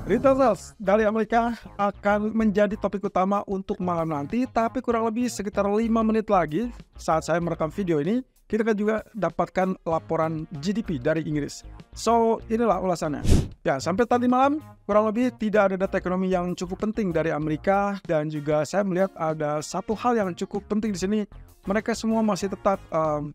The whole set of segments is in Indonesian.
Retail sales dari Amerika akan menjadi topik utama untuk malam nanti, tapi kurang lebih sekitar 5 menit lagi saat saya merekam video ini, kita akan juga dapatkan laporan GDP dari Inggris. So, inilah ulasannya. Ya, sampai tadi malam, kurang lebih tidak ada data ekonomi yang cukup penting dari Amerika, dan juga saya melihat ada satu hal yang cukup penting di sini. Mereka semua masih tetap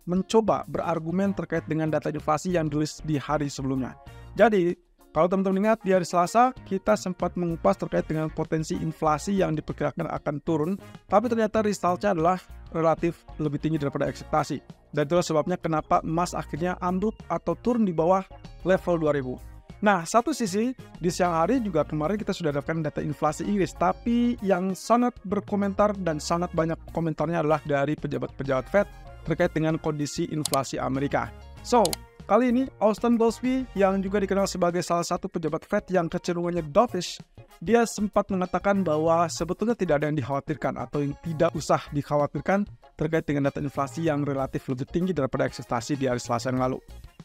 mencoba berargumen terkait dengan data inflasi yang dirilis di hari sebelumnya. Jadi, kalau teman-teman ingat, di hari Selasa kita sempat mengupas terkait dengan potensi inflasi yang diperkirakan akan turun, tapi ternyata resultnya adalah relatif lebih tinggi daripada ekspektasi. Dan itulah sebabnya kenapa emas akhirnya ambruk atau turun di bawah level 2000. Nah, satu sisi, di siang hari juga kemarin kita sudah dapatkan data inflasi Inggris, tapi yang sangat berkomentar dan sangat banyak komentarnya adalah dari pejabat-pejabat Fed terkait dengan kondisi inflasi Amerika. So, kali ini, Austan Goolsbee yang juga dikenal sebagai salah satu pejabat Fed yang kecenderungannya dovish, dia sempat mengatakan bahwa sebetulnya tidak ada yang dikhawatirkan atau yang tidak usah dikhawatirkan terkait dengan data inflasi yang relatif lebih tinggi daripada ekspektasi di hari Selasa yang lalu.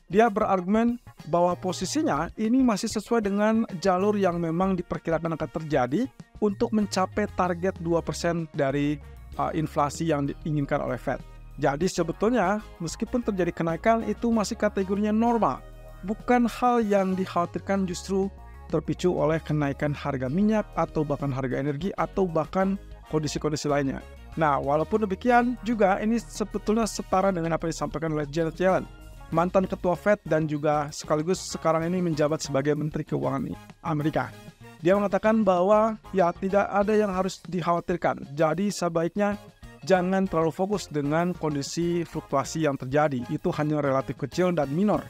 Dia berargumen bahwa posisinya ini masih sesuai dengan jalur yang memang diperkirakan akan terjadi untuk mencapai target 2% dari inflasi yang diinginkan oleh Fed. Jadi sebetulnya meskipun terjadi kenaikan itu masih kategorinya normal. Bukan hal yang dikhawatirkan justru terpicu oleh kenaikan harga minyak atau bahkan harga energi atau bahkan kondisi-kondisi lainnya. Nah, walaupun demikian juga ini sebetulnya setara dengan apa yang disampaikan oleh Janet Yellen, mantan ketua Fed dan juga sekaligus sekarang ini menjabat sebagai Menteri Keuangan Amerika. Dia mengatakan bahwa ya tidak ada yang harus dikhawatirkan. Jadi sebaiknya jangan terlalu fokus dengan kondisi fluktuasi yang terjadi. Itu hanya relatif kecil dan minor.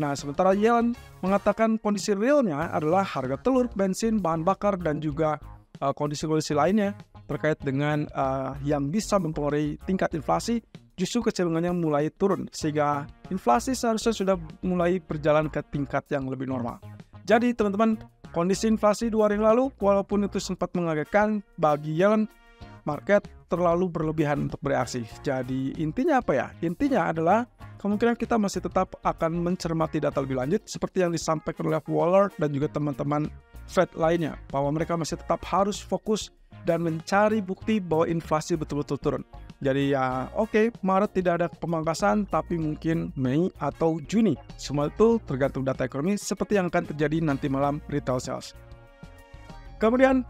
Nah, sementara Yellen mengatakan kondisi realnya adalah harga telur, bensin, bahan bakar, dan juga kondisi-kondisi lainnya terkait dengan yang bisa mempengaruhi tingkat inflasi, justru kecenderungannya mulai turun. Sehingga inflasi seharusnya sudah mulai berjalan ke tingkat yang lebih normal. Jadi, teman-teman, kondisi inflasi 2 hari lalu, walaupun itu sempat mengagetkan bagi Yellen, market terlalu berlebihan untuk bereaksi. Jadi intinya apa ya? Intinya adalah kemungkinan kita masih tetap akan mencermati data lebih lanjut seperti yang disampaikan oleh Waller dan juga teman-teman Fed lainnya, bahwa mereka masih tetap harus fokus dan mencari bukti bahwa inflasi betul-betul turun. Jadi ya oke, Maret tidak ada pemangkasan, tapi mungkin Mei atau Juni. Semua itu tergantung data ekonomi seperti yang akan terjadi nanti malam retail sales. Kemudian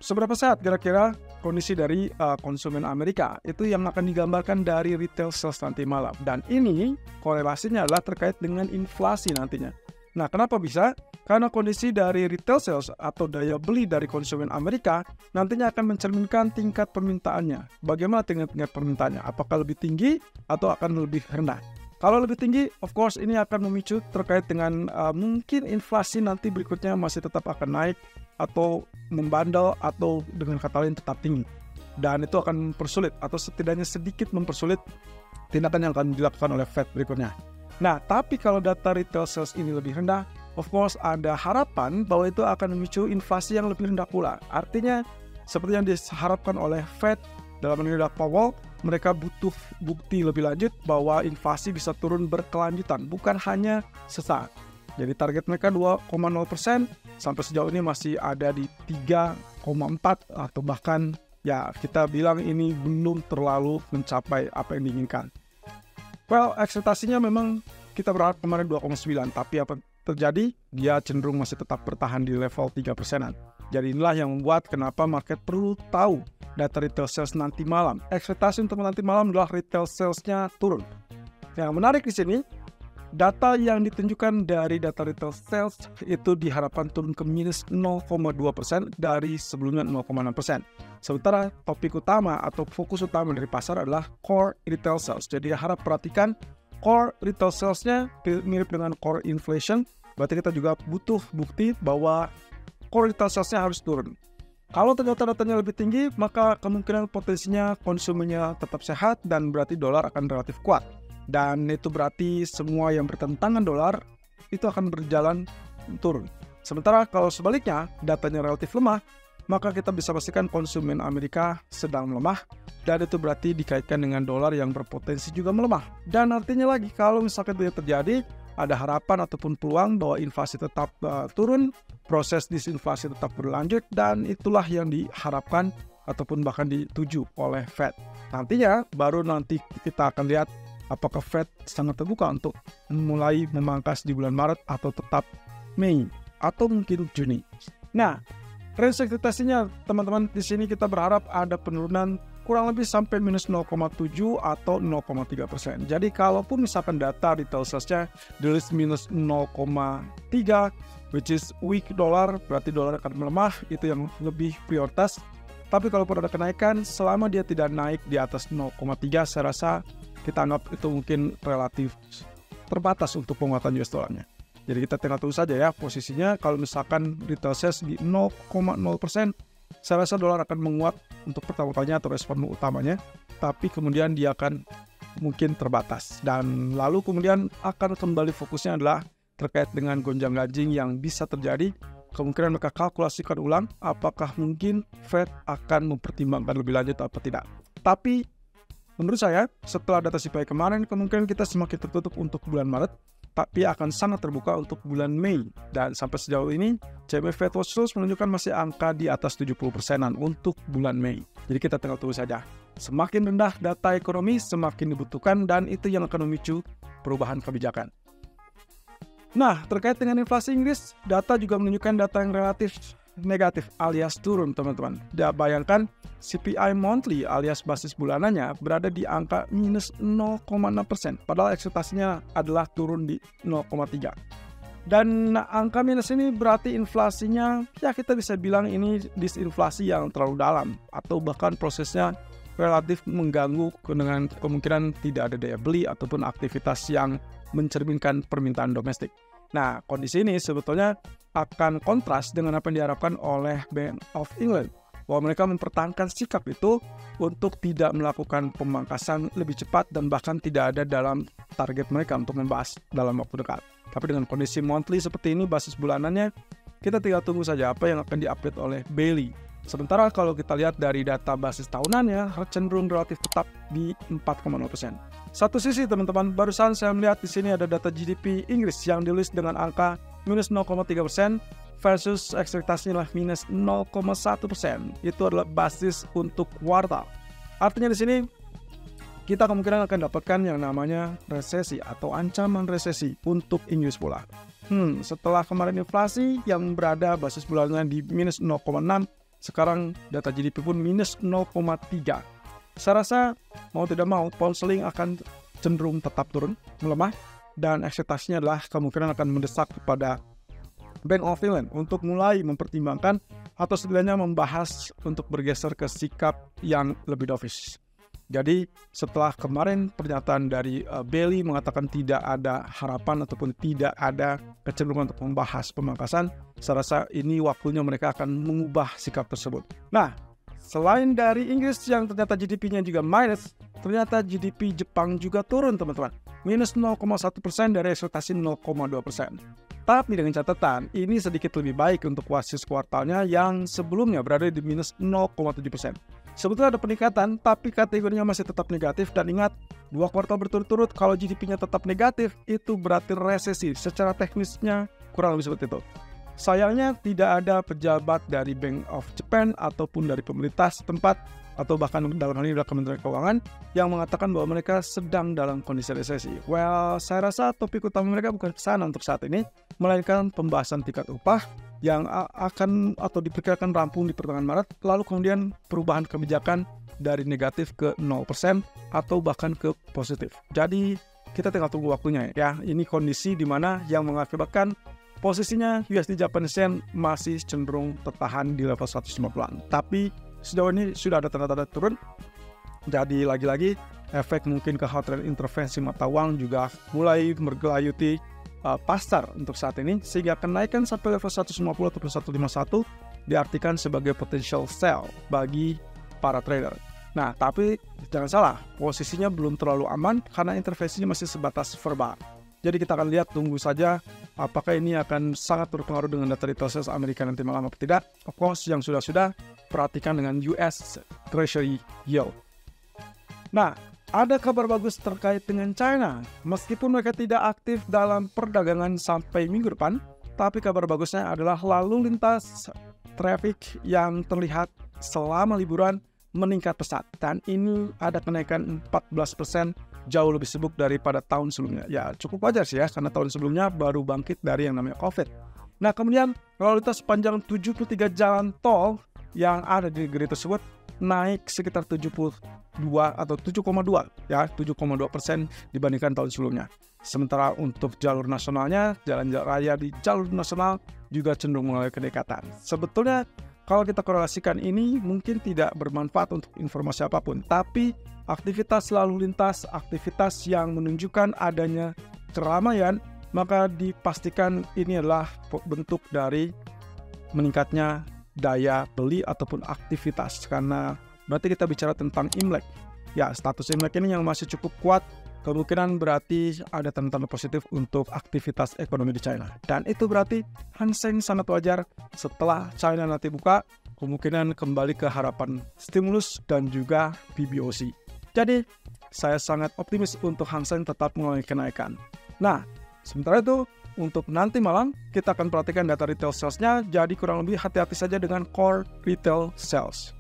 seberapa sehat kira-kira kondisi dari konsumen Amerika itu yang akan digambarkan dari retail sales nanti malam. Dan ini korelasinya adalah terkait dengan inflasi nantinya. Nah, kenapa bisa? Karena kondisi dari retail sales atau daya beli dari konsumen Amerika nantinya akan mencerminkan tingkat permintaannya. Bagaimana tingkat permintaannya? Apakah lebih tinggi atau akan lebih rendah? Kalau lebih tinggi, of course ini akan memicu terkait dengan mungkin inflasi nanti berikutnya masih tetap akan naik atau membandel atau dengan kata lain tetap tinggi. Dan itu akan mempersulit atau setidaknya sedikit mempersulit tindakan yang akan dilakukan oleh Fed berikutnya. Nah, tapi kalau data retail sales ini lebih rendah, of course ada harapan bahwa itu akan memicu inflasi yang lebih rendah pula. Artinya, seperti yang diharapkan oleh Fed dalam menilai Powell, mereka butuh bukti lebih lanjut bahwa inflasi bisa turun berkelanjutan, bukan hanya sesaat. Jadi target mereka 2,0%, sampai sejauh ini masih ada di 3,4 atau bahkan ya kita bilang ini belum terlalu mencapai apa yang diinginkan. Well, ekspektasinya memang kita berharap kemarin 2,9, tapi apa terjadi? Dia cenderung masih tetap bertahan di level 3%-an. Jadi inilah yang membuat kenapa market perlu tahu data retail sales nanti malam. Ekspektasi untuk nanti malam adalah retail sales-nya turun. Yang menarik di sini, data yang ditunjukkan dari data retail sales itu diharapkan turun ke minus 0,2% dari sebelumnya 0,6%. Sementara topik utama atau fokus utama dari pasar adalah core retail sales. Jadi harap perhatikan core retail sales-nya mirip dengan core inflation. Berarti kita juga butuh bukti bahwa core retail sales-nya harus turun. Kalau ternyata datanya lebih tinggi, maka kemungkinan potensinya konsumennya tetap sehat dan berarti dolar akan relatif kuat. Dan itu berarti semua yang bertentangan dolar itu akan berjalan turun. Sementara kalau sebaliknya datanya relatif lemah, maka kita bisa pastikan konsumen Amerika sedang melemah, dan itu berarti dikaitkan dengan dolar yang berpotensi juga melemah. Dan artinya lagi, kalau misalkan itu terjadi, ada harapan ataupun peluang bahwa inflasi tetap turun, proses disinflasi tetap berlanjut, dan itulah yang diharapkan ataupun bahkan dituju oleh Fed. Nantinya baru nanti kita akan lihat apakah Fed sangat terbuka untuk mulai memangkas di bulan Maret atau tetap Mei atau mungkin Juni. Nah, range ekspektasinya teman-teman, di sini kita berharap ada penurunan kurang lebih sampai minus 0,7 atau 0,3%. Jadi kalaupun misalkan data retail sales-nya dirilis minus 0,3, which is weak dollar, berarti dolar akan melemah, itu yang lebih prioritas. Tapi kalau ada kenaikan, selama dia tidak naik di atas 0,3, saya rasa kita anggap itu mungkin relatif terbatas untuk penguatan US dollarnya. Jadi kita tinggal tunggu saja ya posisinya. Kalau misalkan retail sales di 0,0%, saya rasa dolar akan menguat untuk pertama kalinya atau respon utamanya. Tapi kemudian dia akan mungkin terbatas. Dan lalu kemudian akan kembali fokusnya adalah terkait dengan gonjang-ganjing yang bisa terjadi. Kemungkinan mereka kalkulasikan ulang apakah mungkin Fed akan mempertimbangkan lebih lanjut atau tidak. Tapi menurut saya setelah data CPI kemarin, kemungkinan kita semakin tertutup untuk bulan Maret, tapi akan sangat terbuka untuk bulan Mei. Dan sampai sejauh ini CME Fed Watch Tools menunjukkan masih angka di atas 70%-an untuk bulan Mei. Jadi kita tinggal tunggu saja. Semakin rendah data ekonomi semakin dibutuhkan, dan itu yang akan memicu perubahan kebijakan. Nah, terkait dengan inflasi Inggris, data juga menunjukkan data yang relatif negatif alias turun, teman-teman. Bayangkan CPI monthly alias basis bulanannya berada di angka minus 0,6%, padahal ekspektasinya adalah turun di 0,3. Dan angka minus ini berarti inflasinya, ya kita bisa bilang ini disinflasi yang terlalu dalam, atau bahkan prosesnya relatif mengganggu dengan kemungkinan tidak ada daya beli ataupun aktivitas yang mencerminkan permintaan domestik. Nah, kondisi ini sebetulnya akan kontras dengan apa yang diharapkan oleh Bank of England, bahwa mereka mempertahankan sikap itu untuk tidak melakukan pemangkasan lebih cepat dan bahkan tidak ada dalam target mereka untuk membahas dalam waktu dekat. Tapi dengan kondisi monthly seperti ini, basis bulanannya, kita tinggal tunggu saja apa yang akan diupdate oleh Bailey. Sementara kalau kita lihat dari data basis tahunannya, cenderung relatif tetap di 4,0%. Satu sisi teman-teman, barusan saya melihat di sini ada data GDP Inggris yang dirilis dengan angka minus 0,3% versus ekspektasinya adalah minus 0,1%. Itu adalah basis untuk kuartal. Artinya di sini kita kemungkinan akan dapatkan yang namanya resesi atau ancaman resesi untuk Inggris pula. Setelah kemarin inflasi yang berada basis bulannya di minus 0,6, sekarang data GDP pun minus 0,3. Saya rasa mau tidak mau pound sterling akan cenderung tetap turun, melemah, dan ekspektasinya adalah kemungkinan akan mendesak kepada Bank of England untuk mulai mempertimbangkan atau setidaknya membahas untuk bergeser ke sikap yang lebih dovish. Jadi setelah kemarin pernyataan dari Bailey mengatakan tidak ada harapan ataupun tidak ada kecenderungan untuk membahas pemangkasan, saya rasa ini waktunya mereka akan mengubah sikap tersebut. Nah, selain dari Inggris yang ternyata GDP-nya juga minus, ternyata GDP Jepang juga turun teman-teman. Minus 0,1% dari ekspektasi 0,2%. Tapi dengan catatan, ini sedikit lebih baik untuk basis kuartalnya yang sebelumnya berada di minus 0,7%. Sebetulnya ada peningkatan, tapi kategorinya masih tetap negatif. Dan ingat, 2 kuartal berturut-turut kalau GDP-nya tetap negatif, itu berarti resesi. Secara teknisnya kurang lebih seperti itu. Sayangnya tidak ada pejabat dari Bank of Japan ataupun dari pemerintah setempat atau bahkan dalam hal ini adalah Kementerian Keuangan yang mengatakan bahwa mereka sedang dalam kondisi resesi. Well, saya rasa topik utama mereka bukan kesana untuk saat ini, melainkan pembahasan tingkat upah yang akan atau diperkirakan rampung di pertengahan Maret, lalu kemudian perubahan kebijakan dari negatif ke 0% atau bahkan ke positif. Jadi kita tinggal tunggu waktunya ya. Ini kondisi di mana yang mengakibatkan posisinya USD Japanese Yen masih cenderung tertahan di level 150-an. Tapi sejauh ini sudah ada tanda-tanda turun. Jadi lagi-lagi efek mungkin kekhawatiran intervensi mata uang juga mulai mergelayuti pasar untuk saat ini, sehingga kenaikan sampai level 150 ataupun 151 diartikan sebagai potential sell bagi para trader. Nah, tapi jangan salah, posisinya belum terlalu aman karena intervensinya masih sebatas verbal. Jadi kita akan lihat, tunggu saja apakah ini akan sangat berpengaruh dengan data retail sales Amerika nanti malam atau tidak. Of course, yang sudah-sudah perhatikan dengan US Treasury Yield. Nah, ada kabar bagus terkait dengan China. Meskipun mereka tidak aktif dalam perdagangan sampai minggu depan, Tapi kabar bagusnya adalah lalu lintas traffic yang terlihat selama liburan meningkat pesat. Dan ini ada kenaikan 14%, jauh lebih sibuk daripada tahun sebelumnya. Ya cukup wajar sih ya, karena tahun sebelumnya baru bangkit dari yang namanya COVID. Nah kemudian lalu lintas sepanjang 73 jalan tol yang ada di negeri tersebut naik sekitar 72 atau 7,2 ya 7,2% dibandingkan tahun sebelumnya. Sementara untuk jalur nasionalnya, jalan raya di jalur nasional juga cenderung mengalami peningkatan. Sebetulnya kalau kita korelasikan ini mungkin tidak bermanfaat untuk informasi apapun, tapi aktivitas lalu lintas, aktivitas yang menunjukkan adanya keramaian, maka dipastikan ini adalah bentuk dari meningkatnya daya beli ataupun aktivitas, karena berarti kita bicara tentang Imlek. Ya, status Imlek ini yang masih cukup kuat, kemungkinan berarti ada tanda-tanda positif untuk aktivitas ekonomi di China. Dan itu berarti Hang Seng sangat wajar setelah China nanti buka, kemungkinan kembali ke harapan stimulus dan juga PBOC. Jadi, saya sangat optimis untuk Hang Seng tetap mengalami kenaikan. Nah, sementara itu, untuk nanti malam, kita akan perhatikan data retail sales-nya, jadi kurang lebih hati-hati saja dengan core retail sales.